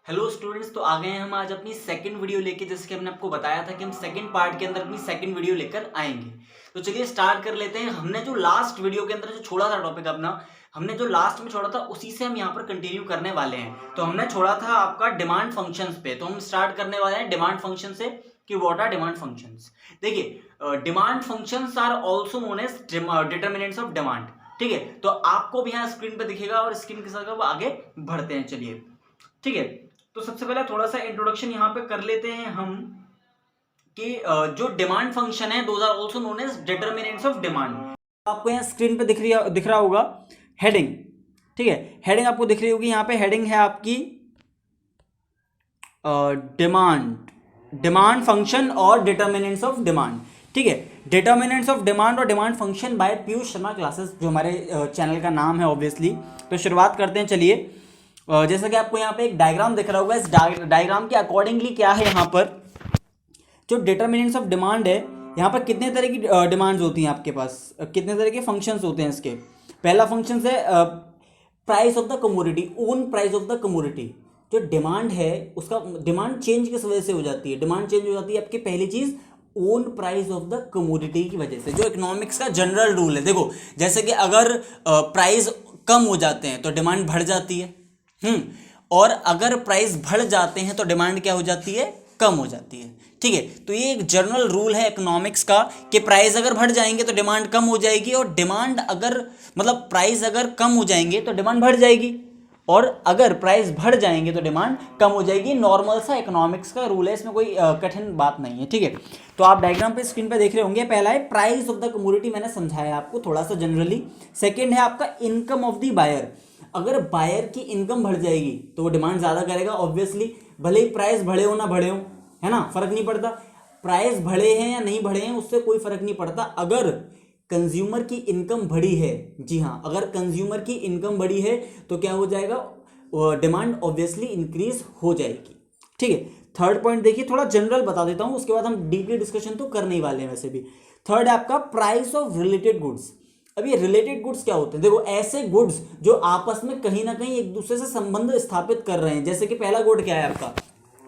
Hello students, तो आ गए हैं हम आज अपनी सेकंड वीडियो लेके। जैसे कि हमने आपको बताया था कि हम सेकंड पार्ट के अंदर अपनी सेकंड वीडियो लेकर आएंगे। तो चलिए स्टार्ट कर लेते हैं। हमने जो लास्ट वीडियो के अंदर जो छोड़ा था टॉपिक अपना, हमने जो लास्ट में छोड़ा था उसी से हम यहाँ पर कंटिन्यू करने वाले हैं। तो हमने छोड़ा था आपका डिमांड फंक्शंस पे, तो हम स्टार्ट करने वाले हैं डिमांड फंक्शन से कि व्हाट आर डिमांड फंक्शंस। देखिए, demand functions are also known as determinants of demand. ठीक है, तो आपको भी यहाँ स्क्रीन पे दिखेगा और स्क्रीन के साथ अब आगे बढ़ते हैं। चलिए ठीक है, तो सबसे पहले थोड़ा सा इंट्रोडक्शन यहाँ पे कर लेते हैं हम कि जो डिमांड फंक्शन है those are also known as determinants of demand. आपको यहाँ स्क्रीन पे दिख रहा होगा हेडिंग। ठीक है, हेडिंग आपको दिख रही होगी। यहाँ पे हेडिंग है आपकी डिमांड फंक्शन और डिटर्मिनेंट्स ऑफ डिमांड। ठीक है, डिटर्मिनेंट्स ऑफ डिमांड और demand function by Piyush Sharma classes, जो हमारे चैनल का नाम है ऑब्वियसली। तो शुरुआत करते हैं। चलिए, जैसा कि आपको यहाँ पे एक डायग्राम दिख रहा होगा, इस डायग्राम के अकॉर्डिंगली क्या है, यहाँ पर जो डिटर्मिनेंट्स ऑफ डिमांड है, यहाँ पर कितने तरह की डिमांड्स होती हैं आपके पास, कितने तरह के फंक्शंस होते हैं इसके। पहला फंक्शन है price of the commodity, own price of the commodity. जो डिमांड है उसका डिमांड चेंज किस वजह से हो जाती है? डिमांड चेंज हो जाती है आपकी पहली चीज own price of the commodity की वजह से। जो इकोनॉमिक्स का जनरल रूल है, देखो जैसे कि अगर प्राइस कम हो जाते हैं तो डिमांड बढ़ जाती है, और अगर प्राइस बढ़ जाते हैं तो डिमांड क्या हो जाती है? कम हो जाती है। ठीक है, तो ये एक जनरल रूल है इकोनॉमिक्स का कि प्राइस अगर बढ़ जाएंगे तो डिमांड कम हो जाएगी, और डिमांड अगर प्राइस अगर कम हो जाएंगे तो डिमांड बढ़ जाएगी, और अगर प्राइस बढ़ जाएंगे तो डिमांड कम हो जाएगी। नॉर्मल सा इकोनॉमिक्स का रूल है, इसमें कोई कठिन बात नहीं है। ठीक है, तो आप डायग्राम पे स्क्रीन पे देख रहे होंगे। पहला है प्राइस ऑफ द कमोडिटी, मैंने समझाया आपको थोड़ा सा जनरली। सेकेंड है आपका इनकम ऑफ द बायर। अगर बायर की इनकम बढ़ जाएगी तो वो डिमांड ज़्यादा करेगा ऑब्वियसली, भले ही प्राइस बढ़े हो ना बढ़े हो, है ना, फर्क नहीं पड़ता। प्राइस बढ़े हैं या नहीं बढ़े हैं उससे कोई फर्क नहीं पड़ता अगर कंज्यूमर की इनकम बढ़ी है। जी हाँ, अगर कंज्यूमर की इनकम बढ़ी है तो क्या हो जाएगा? डिमांड ऑब्वियसली इंक्रीज हो जाएगी। ठीक है, थर्ड पॉइंट देखिए, थोड़ा जनरल बता देता हूँ, उसके बाद हम डीपली डिस्कशन तो करने ही वाले हैं वैसे भी। थर्ड है आपका प्राइस ऑफ रिलेटेड गुड्स। अब ये रिलेटेड गुड्स क्या होते हैं? देखो, ऐसे गुड्स जो आपस में कहीं ना कहीं एक दूसरे से संबंध स्थापित कर रहे हैं। जैसे कि पहला गुड क्या है आपका,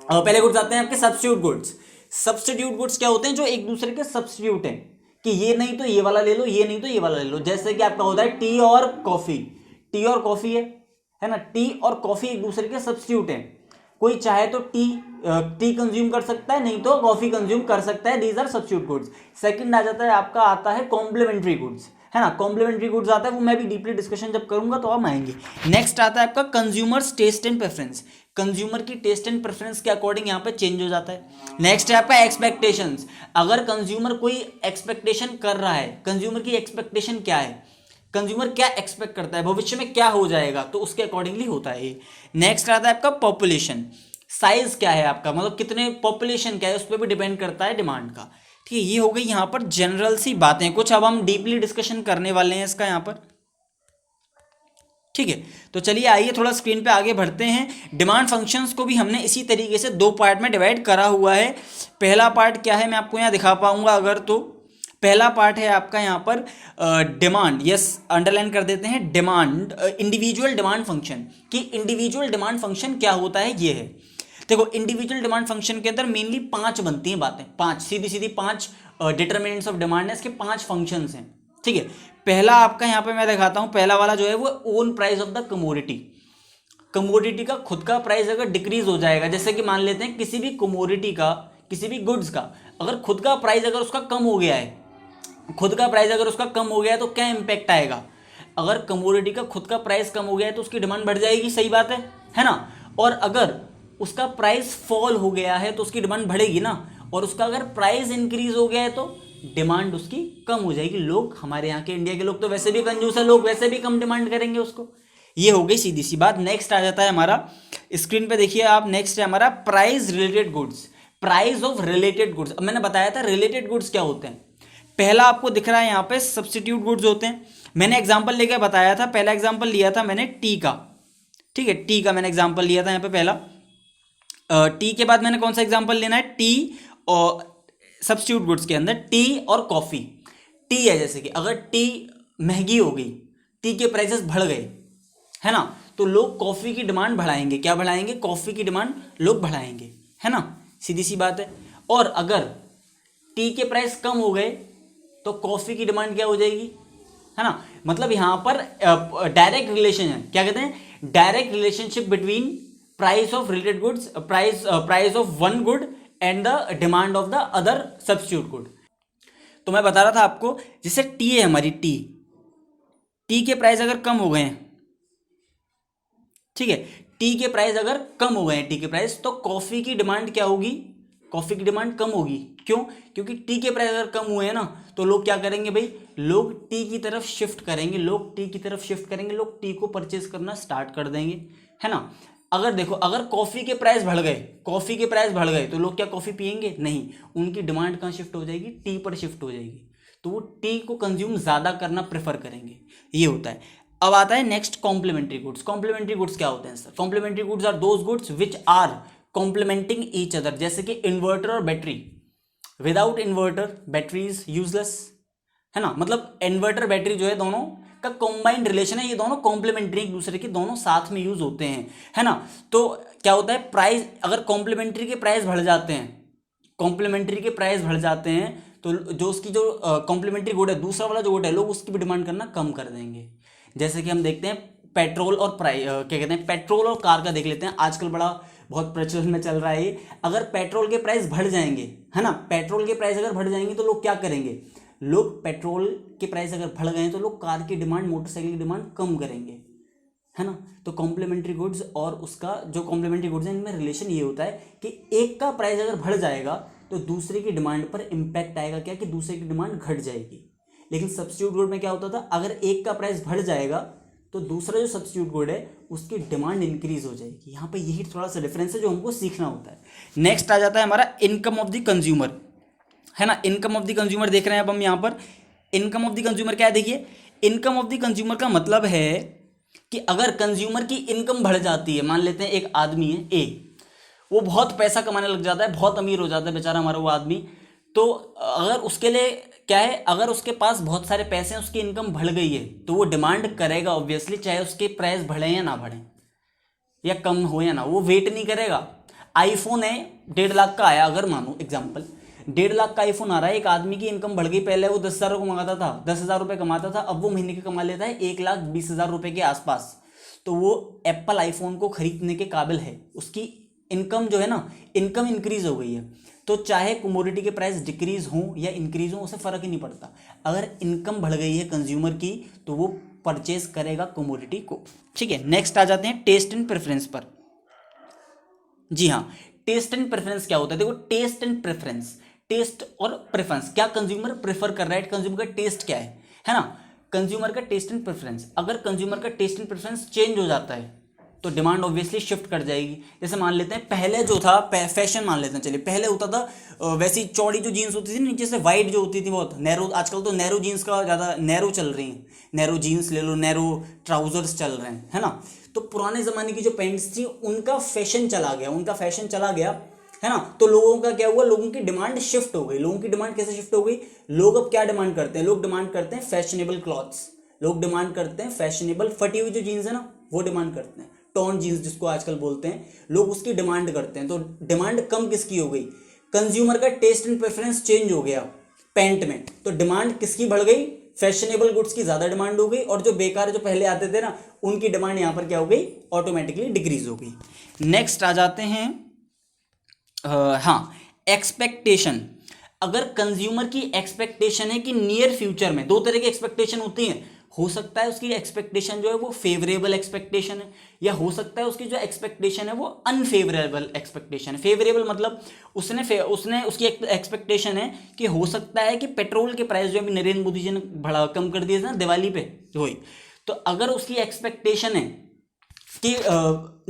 पहले गुड्स आते हैं आपके सब्स्टिट्यूट गुड्स। सब्स्टिट्यूट गुड्स क्या होते हैं? जो एक दूसरे के सब्स्टिट्यूट हैं, कि ये नहीं तो ये वाला ले लो, ये नहीं तो ये वाला ले लो। जैसे कि आपका होता है टी और कॉफी। टी और कॉफी है ना, टी और कॉफी एक दूसरे के सब्स्टिट्यूट हैं। कोई चाहे तो टी कंज्यूम कर सकता है, नहीं तो कॉफी कंज्यूम कर सकता है। These are substitute goods. Second आ जाता है आपका, आता है कॉम्प्लीमेंट्री गुड्स, है ना। कॉम्प्लीमेंट्री गुड्स आता है, वो मैं भी डीपली डिस्कशन जब करूंगा तो हम आएंगे। नेक्स्ट आता है आपका consumers taste and preference. Consumer की टेस्ट एंड प्रेफरेंस के अकॉर्डिंग यहाँ पे चेंज हो जाता है। नेक्स्ट है आपका एक्सपेक्टेशंस। अगर कंज्यूमर कोई एक्सपेक्टेशन कर रहा है, कंज्यूमर की एक्सपेक्टेशन क्या है, कंज्यूमर क्या एक्सपेक्ट करता है, भविष्य में क्या हो जाएगा, तो उसके अकॉर्डिंगली होता है ये। नेक्स्ट आता है आपका पॉपुलेशन। साइज क्या है आपका, कितने पॉपुलेशन क्या है, उस पर भी डिपेंड करता है डिमांड का। ठीक है, ये हो गई यहाँ पर जनरल सी बातें कुछ। अब हम डीपली डिस्कशन करने वाले हैं इसका यहाँ पर। ठीक है, तो चलिए आइए थोड़ा स्क्रीन पे आगे बढ़ते हैं। डिमांड फंक्शंस को भी हमने इसी तरीके से दो पार्ट में डिवाइड करा हुआ है। पहला पार्ट क्या है, मैं आपको यहाँ दिखा पाऊंगा अगर, तो पहला पार्ट है आपका यहाँ पर डिमांड। यस, अंडरलाइन कर देते हैं डिमांड, इंडिविजुअल डिमांड फंक्शन। कि इंडिविजुअल डिमांड फंक्शन क्या होता है, ये है। देखो, इंडिविजुअल डिमांड फंक्शन के अंदर मेनली 5 बनती हैं बातें, 5 सीधी सीधी 5 डिटर्मिनेंट्स ऑफ डिमांड है, इसके 5 फंक्शंस हैं। ठीक है, पहला आपका यहाँ पे मैं दिखाता हूँ। पहला वाला जो है वो own price of the commodity. Commodity का खुद का प्राइस अगर डिक्रीज हो जाएगा, जैसे कि मान लेते हैं किसी भी कमोडिटी का, किसी भी गुड्स का अगर खुद का प्राइस अगर उसका कम हो गया है, खुद का प्राइस अगर उसका कम हो गया है तो क्या इंपैक्ट आएगा? अगर कमोडिटी का खुद का प्राइस कम हो गया है तो उसकी डिमांड बढ़ जाएगी, सही बात है ना। और अगर उसका प्राइस फॉल हो गया है तो उसकी डिमांड बढ़ेगी ना। और उसका अगर प्राइस इंक्रीज हो गया है तो डिमांड उसकी कम हो जाएगी। लोग, हमारे यहाँ के इंडिया के लोग तो वैसे भी कंजूस है, लोग वैसे भी कम डिमांड करेंगे उसको। ये हो गई सीधी सी बात। नेक्स्ट आ जाता है हमारा, स्क्रीन पे देखिए आप, नेक्स्ट है हमारा price related goods. Price of related goods. अब मैंने बताया था रिलेटेड गुड्स क्या होते हैं। पहला आपको दिख रहा है यहाँ पे सब्स्टिट्यूट गुड्स होते हैं। मैंने एग्जांपल लेके बताया था, पहला एग्जांपल लिया था मैंने टी का। ठीक है, टी का मैंने एग्जांपल लिया था यहाँ पे पहला। टी के बाद मैंने कौन सा एग्जांपल लेना है? टी और सब्स्टिट्यूट गुड्स के अंदर टी और कॉफ़ी। टी है, जैसे कि अगर टी महंगी हो गई, टी के प्राइसेस बढ़ गए, है ना, तो लोग कॉफ़ी की डिमांड बढ़ाएंगे। क्या बढ़ाएंगे? कॉफ़ी की डिमांड लोग बढ़ाएंगे, है ना, सीधी सी बात है। और अगर टी के प्राइस कम हो गए तो कॉफ़ी की डिमांड क्या हो जाएगी, है ना। मतलब यहाँ पर डायरेक्ट रिलेशन है, क्या कहते हैं, direct relationship between price of related goods, price of one good and the demand of the other substitute good. तो मैं बता रहा था आपको, जैसे टी है हमारी, टी के प्राइस अगर कम हो गए हैं, ठीक है, टी के प्राइस अगर कम हो गए हैं, टी के प्राइस, तो कॉफी की डिमांड क्या होगी, कॉफी की डिमांड कम होगी। क्यों? क्योंकि टी के प्राइस अगर कम हुए हैं ना, तो लोग क्या करेंगे भाई, लोग टी की तरफ शिफ्ट करेंगे, लोग टी की तरफ शिफ्ट करेंगे, लोग टी को परचेज करना स्टार्ट कर देंगे, है ना। अगर देखो, अगर कॉफी के प्राइस बढ़ गए, कॉफी के प्राइस बढ़ गए, तो लोग क्या कॉफी पियेंगे? नहीं, उनकी डिमांड कहाँ शिफ्ट हो जाएगी? टी पर शिफ्ट हो जाएगी, तो वो टी को कंज्यूम ज्यादा करना प्रेफर करेंगे, ये होता है। अब आता है next, complementary goods. Complementary goods क्या होते हैं sir? Complementary goods are those goods which are complementing each other, जैसे कि इन्वर्टर और battery. Without inverter battery is useless, है ना। मतलब इन्वर्टर बैटरी जो है, दोनों का कॉम्बाइंड रिलेशन है, ये दोनों कॉम्प्लीमेंट्री, एक दूसरे के दोनों साथ में यूज होते हैं, है ना। तो क्या होता है, प्राइस, अगर कॉम्प्लीमेंट्री के प्राइस बढ़ जाते हैं, कॉम्प्लीमेंट्री के प्राइस बढ़ जाते हैं, तो जो उसकी जो कॉम्प्लीमेंट्री गुड है, दूसरा वाला जो गुड है, लोग उसकी भी डिमांड करना कम कर देंगे। जैसे कि हम देखते हैं पेट्रोल और क्या कहते हैं, पेट्रोल और कार का देख लेते हैं, आजकल बड़ा बहुत प्रचलन में चल रहा है ये। अगर पेट्रोल के प्राइस बढ़ जाएंगे, है ना, पेट्रोल के प्राइस अगर बढ़ जाएंगे, तो लोग क्या करेंगे, लोग पेट्रोल के प्राइस अगर बढ़ गए तो लोग कार की डिमांड, मोटरसाइकिल की डिमांड कम करेंगे, है ना। तो कॉम्प्लीमेंट्री गुड्स और उसका जो कॉम्प्लीमेंट्री गुड्स है, इनमें रिलेशन ये होता है कि एक का प्राइस अगर बढ़ जाएगा तो दूसरे की डिमांड पर इंपैक्ट आएगा, क्या कि दूसरे की डिमांड घट जाएगी। लेकिन सब्स्टिट्यूट गुड में क्या होता था, अगर एक का प्राइस बढ़ जाएगा तो दूसरा जो सब्स्टिट्यूट गुड है उसकी डिमांड इंक्रीज हो जाएगी। यहाँ पे यही थोड़ा सा डिफरेंस है जो हमको सीखना होता है। नेक्स्ट आ जाता है हमारा इनकम ऑफ द कंज्यूमर, है ना। इनकम ऑफ द कंज्यूमर देख रहे हैं अब हम यहाँ पर। इनकम ऑफ द कंज्यूमर क्या है, देखिए, इनकम ऑफ द कंज्यूमर का मतलब है कि अगर कंज्यूमर की इनकम बढ़ जाती है, मान लेते हैं एक आदमी है ए, वो बहुत पैसा कमाने लग जाता है, बहुत अमीर हो जाता है बेचारा हमारा वो आदमी, तो अगर उसके लिए क्या है, अगर उसके पास बहुत सारे पैसे हैं, उसकी इनकम बढ़ गई है, तो वो डिमांड करेगा ऑब्वियसली, चाहे उसके प्राइस बढ़े या ना बढ़े, या कम हो या ना, वो वेट नहीं करेगा। आईफोन है 1.5 लाख का आया, अगर मानो एग्जाम्पल 1.5 लाख का आईफोन आ रहा है, एक आदमी की इनकम बढ़ गई, पहले वो 10,000 कमाता था, 10,000 रुपये कमाता था, अब वो महीने के कमा लेता है 1,20,000 रुपये के आसपास, तो वो एप्पल आईफोन को खरीदने के काबिल है, उसकी इनकम जो है ना, इनकम इंक्रीज हो गई है। तो चाहे कमोडिटी के प्राइस डिक्रीज हों या इंक्रीज हों, उसे फर्क ही नहीं पड़ता, अगर इनकम बढ़ गई है कंज्यूमर की तो वो परचेज करेगा कमोडिटी को, ठीक है। नेक्स्ट आ जाते हैं टेस्ट एंड प्रेफरेंस पर। जी हाँ, टेस्ट एंड प्रेफरेंस क्या होता है, देखो, टेस्ट एंड प्रेफरेंस, टेस्ट और प्रेफरेंस, क्या कंज्यूमर प्रेफर कर रहा है, कंज्यूमर का टेस्ट क्या है ना, कंज्यूमर का टेस्ट एंड प्रेफरेंस। अगर कंज्यूमर का टेस्ट एंड प्रेफरेंस चेंज हो जाता है तो डिमांड ऑब्वियसली शिफ्ट कर जाएगी। जैसे मान लेते हैं पहले जो था फैशन, मान लेते हैं, चलिए पहले होता था वैसी चौड़ी जो जीन्स होती थी नीचे से वाइड जो होती थी, बहुत नैरो, आजकल तो नैरो जीन्स का ज़्यादा, नैरो चल रही है, नैरो जीन्स ले लो, नैरो ट्राउजर्स चल रहे हैं, है ना। तो पुराने ज़माने की जो पैंट्स थी उनका फैशन चला गया, उनका फैशन चला गया, है ना। तो लोगों का क्या हुआ, लोगों की डिमांड शिफ्ट हो गई। लोगों की डिमांड कैसे शिफ्ट हो गई, लोग अब क्या डिमांड करते हैं, लोग डिमांड करते हैं फैशनेबल क्लॉथ्स, लोग डिमांड करते हैं फैशनेबल फटी हुई जो जीन्स है ना, वो डिमांड करते हैं, टॉर्न जीन्स जिसको आजकल बोलते हैं, लोग उसकी डिमांड करते हैं। तो डिमांड कम किसकी हो गई, कंज्यूमर का टेस्ट एंड प्रेफरेंस चेंज हो गया पैंट में, तो डिमांड किसकी बढ़ गई, फैशनेबल गुड्स की ज़्यादा डिमांड हो गई, और जो बेकार जो पहले आते थे ना, उनकी डिमांड यहाँ पर क्या हो गई, ऑटोमेटिकली डिक्रीज हो गई। नेक्स्ट आ जाते हैं हाँ, एक्सपेक्टेशन। अगर कंज्यूमर की एक्सपेक्टेशन है कि नियर फ्यूचर में, दो तरह की एक्सपेक्टेशन होती हैं, हो सकता है उसकी एक्सपेक्टेशन जो है वो फेवरेबल एक्सपेक्टेशन है, या हो सकता है उसकी जो एक्सपेक्टेशन है वो अनफेवरेबल एक्सपेक्टेशन है। फेवरेबल मतलब उसने उसकी एक्सपेक्टेशन है कि हो सकता है कि पेट्रोल के प्राइस जो अभी नरेंद्र मोदी जी ने बड़ा कम कर दिए थे ना दिवाली पे, वही, तो अगर उसकी एक्सपेक्टेशन है कि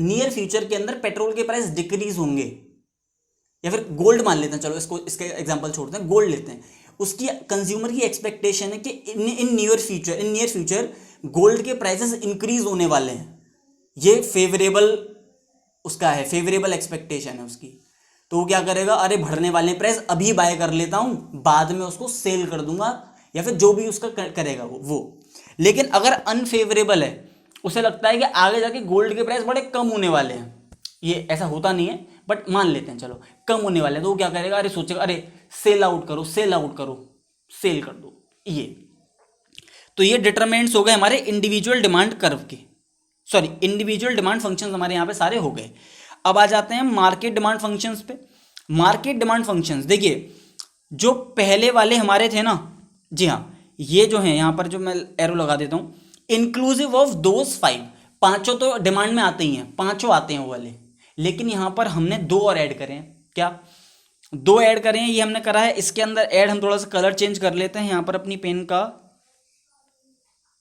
नियर फ्यूचर के अंदर पेट्रोल के प्राइस डिक्रीज होंगे, या फिर गोल्ड मान लेते हैं, चलो इसको इसके एग्जांपल छोड़ते हैं, गोल्ड लेते हैं, उसकी कंज्यूमर की एक्सपेक्टेशन है कि इन नियर फ्यूचर गोल्ड के प्राइसेस इंक्रीज होने वाले हैं, ये फेवरेबल उसका है, फेवरेबल एक्सपेक्टेशन है उसकी, तो वो क्या करेगा, अरे बढ़ने वाले प्राइस अभी बाय कर लेता हूं, बाद में उसको सेल कर दूंगा, या फिर जो भी उसका करेगा वो। लेकिन अगर अनफेवरेबल है, उसे लगता है कि आगे जाके गोल्ड के प्राइस बड़े कम होने वाले हैं, ये ऐसा होता नहीं है बट मान लेते हैं चलो कम होने वाले हैं, तो वो क्या करेगा, अरे सोचेगा अरे सेल आउट करो, सेल आउट करो, सेल कर दो। ये तो ये डिटरमिनेंट्स हो गए हमारे इंडिविजुअल डिमांड कर्व के, सॉरी इंडिविजुअल डिमांड फंक्शंस हमारे यहाँ पे सारे हो गए। अब आ जाते हैं मार्केट डिमांड फंक्शंस पे। मार्केट डिमांड फंक्शंस देखिए, जो पहले वाले हमारे थे ना, जी हाँ, ये जो है यहाँ पर जो मैं एरो लगा देता हूँ, इंक्लूसिव ऑफ दोज 5, पांचों तो डिमांड में आते ही हैं, पांचों आते हैं वो वाले, लेकिन यहाँ पर हमने 2 और ऐड करें हैं। क्या 2 ऐड करें हैं, ये हमने करा है। इसके अंदर ऐड हम थोड़ा सा कलर चेंज कर लेते हैं यहाँ पर अपनी पेन का,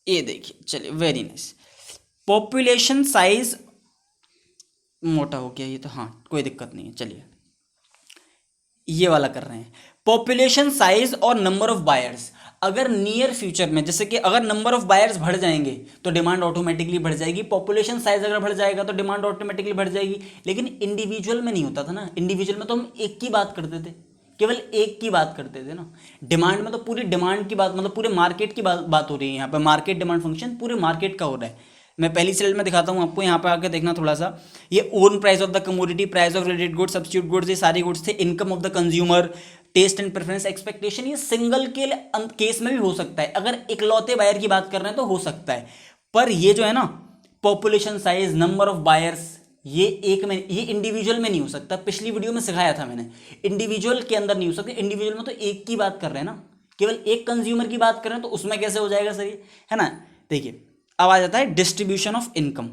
ये देखिए, चलिए वेरी नाइस। पॉपुलेशन साइज मोटा हो गया ये तो, हाँ कोई दिक्कत नहीं है, चलिए ये वाला कर रहे हैं। पॉपुलेशन साइज और नंबर ऑफ बायर्स, अगर नियर फ्यूचर में जैसे कि अगर नंबर ऑफ बायर्स बढ़ जाएंगे तो डिमांड ऑटोमेटिकली बढ़ जाएगी, पॉपुलेशन साइज अगर बढ़ जाएगा तो डिमांड ऑटोमेटिकली बढ़ जाएगी। लेकिन इंडिविजुअल में नहीं होता था ना, इंडिविजुअल में तो हम एक की बात करते थे, केवल एक की बात करते थे ना। डिमांड में तो पूरी डिमांड की बात, मतलब पूरे मार्केट की बात हो रही है यहाँ पर। मार्केट डिमांड फंक्शन पूरे मार्केट का हो रहा है। मैं पहली स्लाइड में दिखाता हूँ आपको, यहाँ पे आके देखना थोड़ा सा। ये own price of the commodity, price of related goods, substitute goods, ये सारी गुड्स थे। Income of the consumer, taste and preference, expectation, ये सिंगल के केस में भी हो सकता है। अगर इकलौते बायर की बात कर रहे हैं तो हो सकता है, पर ये जो है ना population size, number of buyers, ये एक में, ये इंडिविजुअल में नहीं हो सकता। पिछली वीडियो में सिखाया था मैंने, इंडिविजुअल के अंदर नहीं हो सकता। इंडिविजुअल में तो एक की बात कर रहे हैं ना, केवल एक कंज्यूमर की बात कर रहे हैं, तो उसमें कैसे हो जाएगा सर, ये है ना। देखिए अब आ जाता है डिस्ट्रीब्यूशन ऑफ इनकम।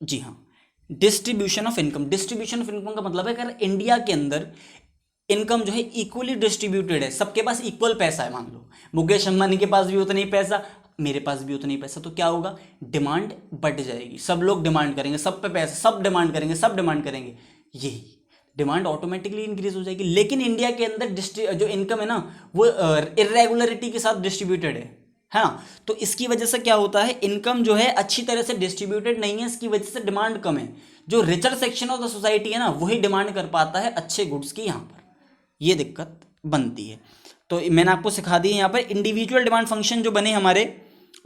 जी हाँ, distribution of income. Distribution of income का मतलब है अगर इंडिया के अंदर इनकम जो है इक्वली डिस्ट्रीब्यूटेड है, सबके पास इक्वल पैसा है, मान लो मुकेश अंबानी के पास भी उतना ही पैसा, मेरे पास भी उतना ही पैसा, तो क्या होगा, डिमांड बढ़ जाएगी। सब लोग डिमांड करेंगे, सब पे पैसा, सब डिमांड करेंगे, सब डिमांड करेंगे, यही डिमांड ऑटोमेटिकली इंक्रीज हो जाएगी। लेकिन इंडिया के अंदर जो इनकम है ना वो इरेगुलरिटी के साथ डिस्ट्रीब्यूटेड है ना। तो इसकी वजह से क्या होता है, इनकम जो है अच्छी तरह से डिस्ट्रीब्यूटेड नहीं है, इसकी वजह से डिमांड कम है। जो richer section of the society है ना वही डिमांड कर पाता है अच्छे गुड्स की, यहाँ पर ये दिक्कत बनती है। तो मैंने आपको सिखा दी है यहाँ पर इंडिविजुअल डिमांड फंक्शन जो बने हमारे,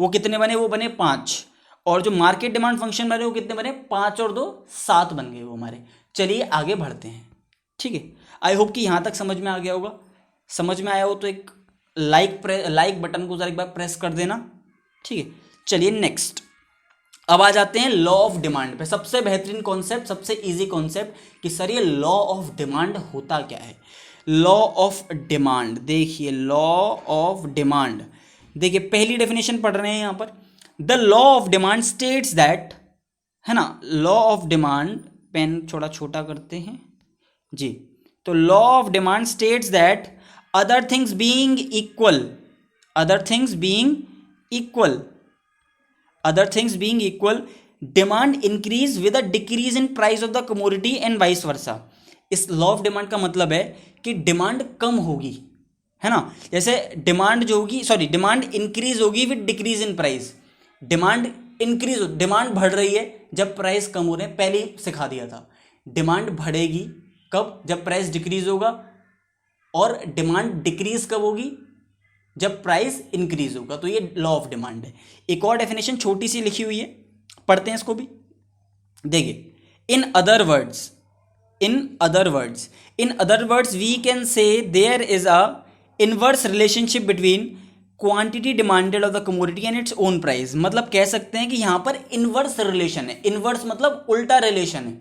वो कितने बने, वो बने 5, और जो मार्केट डिमांड फंक्शन बने वो कितने बने, 5 और 2 7 बन गए वो हमारे। चलिए आगे बढ़ते हैं, ठीक है। आई होप कि यहाँ तक समझ में आ गया होगा। समझ में आया हो तो एक लाइक बटन को जरा एक बार प्रेस कर देना, ठीक है। चलिए नेक्स्ट, अब आ जाते हैं लॉ ऑफ डिमांड पे। सबसे बेहतरीन कॉन्सेप्ट, सबसे इजी कॉन्सेप्ट कि सर ये लॉ ऑफ डिमांड होता क्या है। लॉ ऑफ डिमांड, देखिए लॉ ऑफ डिमांड, देखिए पहली डेफिनेशन पढ़ रहे हैं यहाँ पर। The law of demand states that, है ना, लॉ ऑफ डिमांड, पेन थोड़ा छोटा करते हैं जी। तो law of demand states that other things being equal, other things being equal, other things being equal, demand increase with a decrease in price of the commodity and vice versa। इस law of demand का मतलब है कि demand कम होगी, है ना, जैसे demand जो होगी, सॉरी डिमांड इंक्रीज होगी with decrease in price. Demand increase, demand बढ़ रही है जब प्राइस कम हो रहे हैं, पहले ही सिखा दिया था। डिमांड बढ़ेगी कब, जब प्राइस डिक्रीज होगा, और डिमांड डिक्रीज कब होगी, जब प्राइस इंक्रीज होगा। तो ये लॉ ऑफ डिमांड है। एक और डेफिनेशन छोटी सी लिखी हुई है, पढ़ते हैं इसको भी। देखिए, in other words, in other words we can say there is a inverse relationship between quantity demanded of the commodity and its own price. मतलब कह सकते हैं कि यहाँ पर इनवर्स रिलेशन है। इनवर्स मतलब उल्टा रिलेशन है,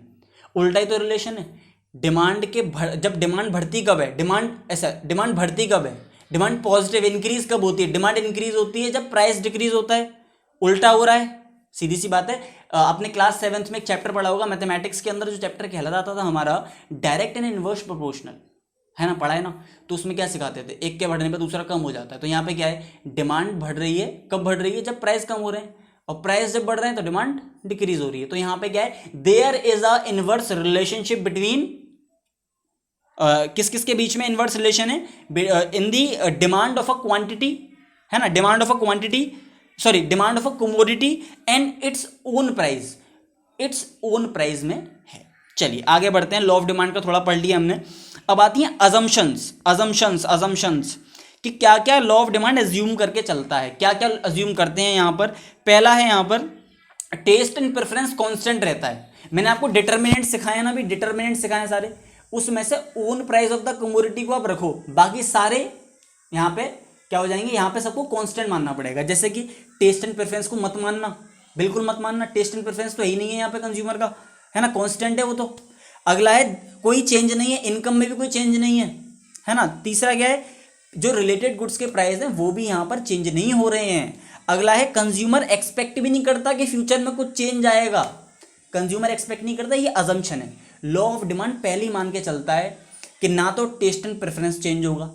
उल्टा ही तो रिलेशन है। डिमांड के जब डिमांड बढ़ती कब है, डिमांड बढ़ती कब है, डिमांड पॉजिटिव इंक्रीज कब होती है, डिमांड इंक्रीज होती है जब प्राइस डिक्रीज होता है। उल्टा हो रहा है, सीधी सी बात है। आपने क्लास 7th में एक चैप्टर पढ़ा होगा मैथमेटिक्स के अंदर, जो चैप्टर कहलाता था हमारा डायरेक्ट एंड इनवर्स प्रोपोर्शनल, है ना, पढ़ा है ना। तो उसमें क्या सिखाते थे, एक के बढ़ने पर दूसरा कम हो जाता है। तो यहाँ पे क्या है, डिमांड बढ़ रही है, कब बढ़ रही है, जब प्राइस कम हो रहे हैं, और प्राइस जब बढ़ रहे हैं तो डिमांड डिक्रीज हो रही है। तो यहाँ पे क्या है, there is a inverse relationship between, किस किस के बीच में इनवर्स रिलेशन है, in the demand of a quantity, है ना, demand of a quantity, sorry demand of a commodity and its own price, its own price में है। चलिए आगे बढ़ते हैं। लॉ ऑफ डिमांड का थोड़ा पढ़ लिया हमने। अब आती हैं अजम्पशंस कि क्या क्या लॉ ऑफ डिमांड एज्यूम करके चलता है, क्या क्या एज्यूम करते हैं यहाँ पर। पहला है यहाँ पर टेस्ट एंड प्रेफरेंस कांस्टेंट रहता है। मैंने आपको डिटर्मिनेंट सिखाया ना, भी डिटर्मिनेंट सिखाए सारे, उसमें से own price of the commodity को आप रखो, बाकी सारे यहाँ पे क्या हो जाएंगे, यहाँ पे सबको कांस्टेंट मानना पड़ेगा। जैसे कि टेस्ट एंड प्रेफरेंस को मत मानना, बिल्कुल मत मानना, टेस्ट एंड प्रेफरेंस तो ही नहीं है यहाँ पे कंज्यूमर का, है ना, कांस्टेंट है वो तो। अगला है कोई चेंज नहीं है, इनकम में भी कोई चेंज नहीं है ना। तीसरा क्या है, जो रिलेटेड गुड्स के प्राइस हैं वो भी यहाँ पर चेंज नहीं हो रहे हैं। अगला है कंज्यूमर एक्सपेक्ट भी नहीं करता कि फ्यूचर में कुछ चेंज आएगा, कंज्यूमर एक्सपेक्ट नहीं करता, ये अजम्पशन है। लॉ ऑफ डिमांड पहले ही मान के चलता है कि ना तो टेस्ट एंड प्रेफरेंस चेंज होगा,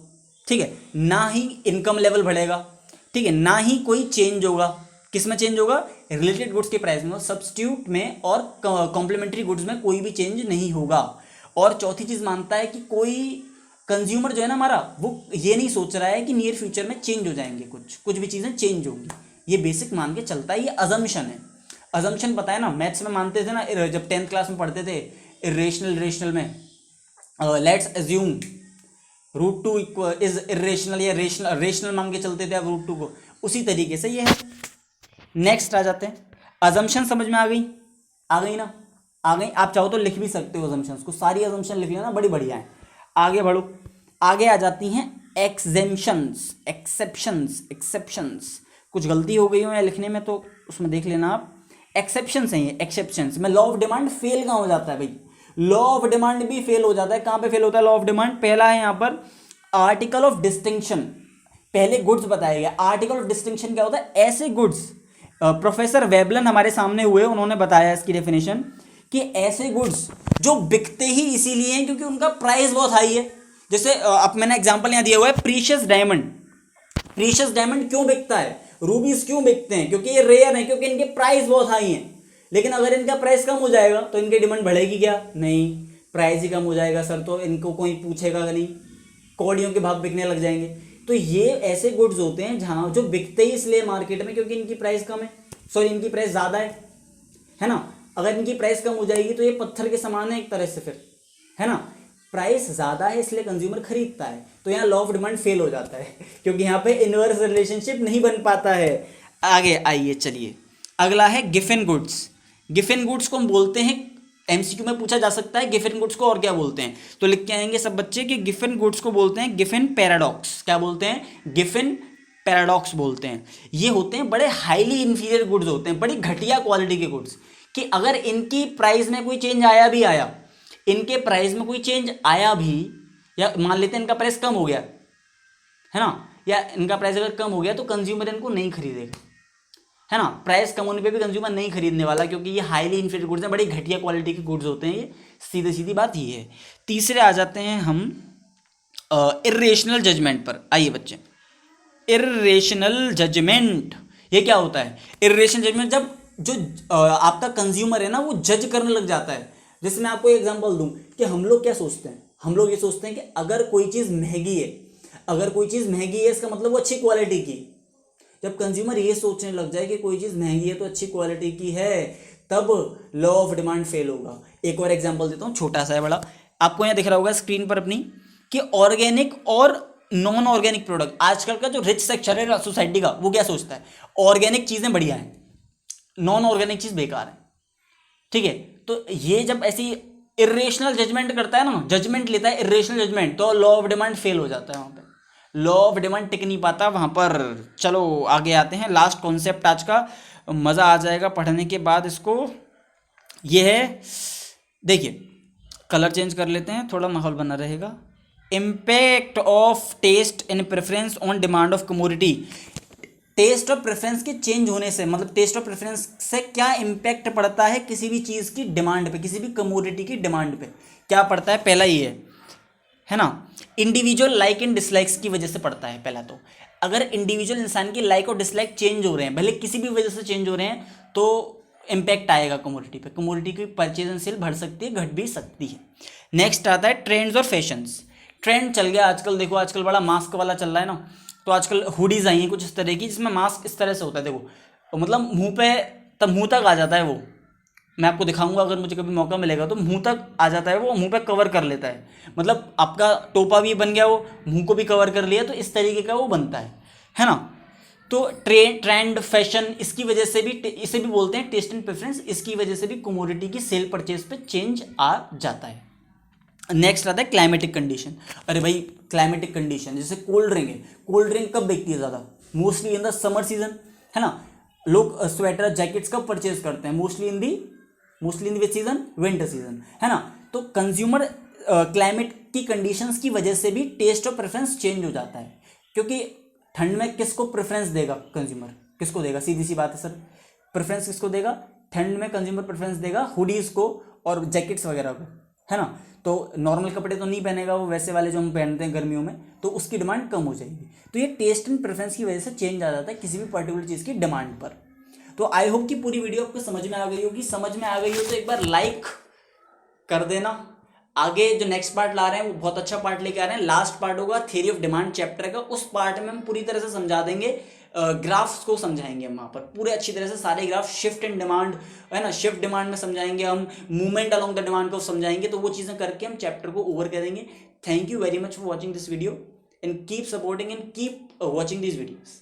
ठीक है, ना ही इनकम लेवल बढ़ेगा, ठीक है, ना ही कोई चेंज होगा। किस में चेंज होगा, रिलेटेड गुड्स के प्राइस में, सब्स्टिट्यूट में और कॉम्प्लीमेंट्री गुड्स में कोई भी चेंज नहीं होगा। और चौथी चीज मानता है कि कोई कंज्यूमर जो है ना हमारा, वो ये नहीं सोच रहा है कि नियर फ्यूचर में चेंज हो जाएंगे, कुछ भी चीज़ें चेंज होंगी, ये बेसिक मान के चलता है। ये अजम्पशन है, अजम्पशन पता है ना, मैथ्स में मानते थे ना, जब 10th क्लास में पढ़ते थे इरेशनल में, लेट्स एज्यूम √2 इज इरेशनल, या रेशनल मान के चलते थे आप √2 को, उसी तरीके से ये है। नेक्स्ट आ जाते हैं, अजम्पशन समझ में आ गई ना, आ गई। आप चाहो तो लिख भी सकते हो अजम्पशंस को, सारी अजम्पशन लिख लेना, बड़ी बढ़िया है। आगे बढ़ो, आगे आ जाती हैं एक्सेम्पशंस, एक्सेप्शंस। कुछ गलती हो गई हो या लिखने में तो उसमें देख लेना आप। एक्सेप्शंस हैं ये, एक्सेप्शंस में लॉ ऑफ डिमांड फेल कहाँ हो जाता है भाई, लॉ ऑफ डिमांड भी फेल हो जाता है। कहाँ पे फेल होता है लॉ ऑफ डिमांड, पहला है यहाँ पर आर्टिकल ऑफ डिस्टिंक्शन। पहले गुड्स बताया गया, आर्टिकल ऑफ डिस्टिंक्शन क्या होता है, ऐसे गुड्स, प्रोफेसर वेबलन हमारे सामने हुए, उन्होंने बताया इसकी डेफिनेशन कि ऐसे गुड्स जो बिकते ही इसीलिए हैं क्योंकि उनका प्राइस बहुत हाई है। जैसे अब मैंने एग्जांपल यहाँ दिया हुआ है, प्रीशियस डायमंड। प्रीशियस डायमंड क्यों बिकता है, रूबीज क्यों बिकते हैं, क्योंकि ये रेयर है, क्योंकि इनके प्राइस बहुत हाई हैं। लेकिन अगर इनका प्राइस कम हो जाएगा तो इनकी डिमांड बढ़ेगी क्या, नहीं, प्राइस ही कम हो जाएगा सर, तो इनको कोई पूछेगा नहीं, कौड़ियों के भाव बिकने लग जाएंगे। तो ये ऐसे गुड्स होते हैं जहाँ जो बिकते ही इसलिए मार्केट में क्योंकि इनकी प्राइस कम है, सॉरी इनकी प्राइस ज़्यादा है ना। अगर इनकी प्राइस कम हो जाएगी तो ये पत्थर के समान है एक तरह से, फिर है ना, प्राइस ज़्यादा है इसलिए कंज्यूमर खरीदता है। तो यहाँ लॉ ऑफ डिमांड फेल हो जाता है क्योंकि यहाँ पे इनवर्स रिलेशनशिप नहीं बन पाता है। आगे आइए चलिए, अगला है गिफन गुड्स। गिफन गुड्स को हम बोलते हैं, एमसीक्यू में पूछा जा सकता है गिफन गुड्स को और क्या बोलते हैं, तो लिख के आएंगे सब बच्चे कि गिफन गुड्स को बोलते हैं गिफन पैराडॉक्स। क्या बोलते हैं, गिफन पैराडॉक्स बोलते हैं। ये होते हैं बड़े हाईली इंफीरियर गुड्स होते हैं, बड़ी घटिया क्वालिटी के गुड्स, कि अगर इनकी प्राइस में कोई चेंज आया, इनके प्राइस में कोई चेंज आया भी, या मान लेते हैं इनका प्राइस कम हो गया है ना, या इनका प्राइस अगर कम हो गया तो कंज्यूमर इनको नहीं खरीदेगा, है ना। प्राइस कम होने पे भी कंज्यूमर नहीं खरीदने वाला क्योंकि ये हाईली इंफीरियर गुड्स हैं, बड़ी घटिया क्वालिटी के गुड्स होते हैं ये, सीधी सीधी बात ये है। तीसरे आ जाते हैं हम इर्रेशनल जजमेंट पर। आइए बच्चे, इर्रेशनल जजमेंट ये क्या होता है, इर्रेशनल जजमेंट जब जो आपका कंज्यूमर है ना वो जज करने लग जाता है। जैसे मैं आपको एग्जांपल दूं कि हम लोग क्या सोचते हैं, हम लोग ये सोचते हैं कि अगर कोई चीज़ महंगी है, इसका मतलब वो अच्छी क्वालिटी की। जब कंज्यूमर ये सोचने लग जाए कि कोई चीज़ महंगी है तो अच्छी क्वालिटी की है, तब लॉ ऑफ डिमांड फेल होगा। एक और एग्जांपल देता हूँ, छोटा सा है बड़ा, आपको यहाँ दिख रहा होगा स्क्रीन पर अपनी, कि ऑर्गेनिक और नॉन ऑर्गेनिक प्रोडक्ट, आजकल का जो रिच सेक्शन है सोसाइटी का वो क्या सोचता है, ऑर्गेनिक चीज़ें बढ़िया हैं, नॉन ऑर्गेनिक चीज़ बेकार है, ठीक है। तो ये जब ऐसी इरेशनल जजमेंट करता है ना, जजमेंट लेता है इरेशनल जजमेंट, तो लॉ ऑफ डिमांड फेल हो जाता है, वहाँ पे लॉ ऑफ डिमांड टिक नहीं पाता वहाँ पर। चलो आगे आते हैं, लास्ट कॉन्सेप्ट आज का, मज़ा आ जाएगा पढ़ने के बाद इसको। ये है, देखिए कलर चेंज कर लेते हैं, थोड़ा माहौल बना रहेगा। Impact of taste and preference on demand of commodity. Taste और प्रेफरेंस के चेंज होने से, मतलब टेस्ट और प्रेफरेंस से क्या इम्पैक्ट पड़ता है किसी भी चीज़ की डिमांड पे, किसी भी कमोडिटी की डिमांड पे क्या पड़ता है, पहला ये है ना, इंडिविजुअल लाइक एंड डिसलाइक्स की वजह से पड़ता है। पहला तो अगर इंडिविजुअल इंसान की लाइक और डिसलाइक चेंज हो रहे हैं, भले किसी भी वजह से चेंज हो रहे हैं, तो इम्पैक्ट आएगा कमोडिटी पे, कमोडिटी की परचेज एंड सेल बढ़ सकती है, घट भी सकती है। नेक्स्ट आता है ट्रेंड्स और फैशंस। ट्रेंड चल गया आजकल, देखो आजकल बड़ा मास्क वाला चल रहा है ना, तो आजकल हुडीज आई हैं कुछ इस तरह की जिसमें मास्क इस तरह से होता है, देखो मतलब मुंह पे तब मुंह तक आ जाता है वो, मैं आपको दिखाऊंगा अगर मुझे कभी मौका मिलेगा, तो मुंह तक आ जाता है, वो मुंह पे कवर कर लेता है, मतलब आपका टोपा भी बन गया, वो मुंह को भी कवर कर लिया, तो इस तरीके का वो बनता है ना। तो ट्रेंड फैशन, इसकी वजह से भी, इसे भी बोलते हैं टेस्ट एंड प्रेफरेंस, इसकी वजह से भी कमोडिटी की सेल परचेज पे चेंज आ जाता है। नेक्स्ट आता है क्लाइमेटिक कंडीशन। अरे भाई क्लाइमेटिक कंडीशन, जैसे कोल्ड ड्रिंक है, कोल्ड ड्रिंक कब बिकती है ज़्यादा? Mostly in the summer season, है ना। लोग स्वेटर जैकेट्स कब परचेज करते हैं? Mostly in the which season? Winter season, है ना। तो कंज्यूमर क्लाइमेट की कंडीशंस की वजह से भी टेस्ट और प्रेफरेंस चेंज हो जाता है, क्योंकि ठंड में किसको प्रेफरेंस देगा कंज्यूमर? किसको देगा? सीधी सी बात है सर, प्रेफरेंस किसको देगा? ठंड में कंज्यूमर प्रेफरेंस देगा हुडीज को और जैकेट्स वगैरह को, है ना। तो नॉर्मल कपड़े तो नहीं पहनेगा वो, वैसे वाले जो हम पहनते हैं गर्मियों में, तो उसकी डिमांड कम हो जाएगी। तो ये टेस्ट एंड प्रेफरेंस की वजह से चेंज आ जाता है किसी भी पर्टिकुलर चीज़ की डिमांड पर। तो आई होप कि पूरी वीडियो आपको समझ में आ गई होगी। समझ में आ गई हो तो एक बार लाइक कर देना। आगे जो नेक्स्ट पार्ट ला रहे हैं वो बहुत अच्छा पार्ट लेके आ रहे हैं। लास्ट पार्ट होगा थ्योरी ऑफ डिमांड चैप्टर का, उस पार्ट में हम पूरी तरह से समझा देंगे, ग्राफ्स को समझाएंगे हम वहाँ पर पूरे अच्छी तरह से, सारे ग्राफ, शिफ्ट एंड डिमांड, है ना, शिफ्ट डिमांड में समझाएंगे हम, मूवमेंट अलोंग द डिमांड को समझाएंगे। तो वो चीज़ें करके हम चैप्टर को ओवर करेंगे। Thank you very much for watching this video and keep supporting and keep watching this videos.